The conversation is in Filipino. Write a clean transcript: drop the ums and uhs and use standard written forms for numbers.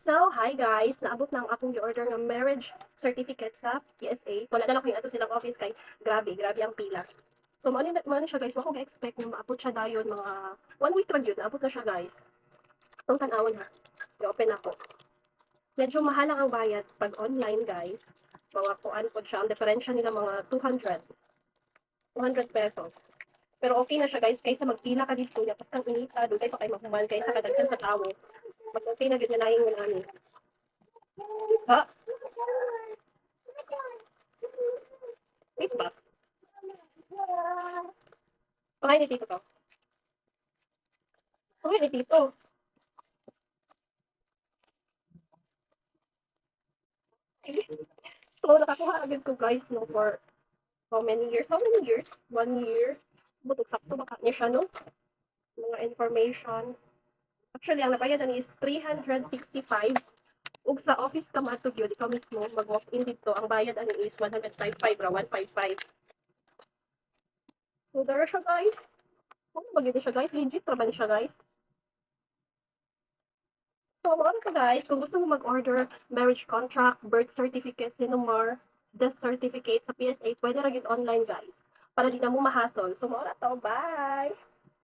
So, hi guys! Naabot na ang akong gi-order ng marriage certificate sa PSA. Wala na lang ko yung ato silang office kay grabe ang pila. So, mo ni siya guys, wako ga-expect na maabot siya dayon mga 1 week ra gyud, naabot na siya guys. Itong tan-awon ha. I-open ako. Medyo mahal lang ang bayad pag online guys. Mga kuan po siya, ang diferensya nila mga 200 pesos. Pero okay na siya guys, kaysa magpila ka dito, yapos kang inita, dugay pa kay mahuman, kaysa kadaghan sa tawo. Mas okay na gyud na laing mo ani. Ha? Wait ba? Okay ni Tito to. Okay ni Tito. So, nakakuha agad ko guys, no, for how many years? How many years? 1 year. Butog sakto baka niya siya, no? Mga information. Actually, ang nabayadan is 365. Ug sa office ka matug yun, ikaw mismo, mag-walk-in dito, ang bayad ano is 155 ra, 155. So, there siya guys. Ano ba yun siya guys? Legit ra ba siya guys? So, ano to guys, kung gusto mo mag-order marriage contract, birth certificate, sinumar, death certificate sa PSA, pwede ra gyud online guys. Para di na mo mahasol. So, mao na to. Bye!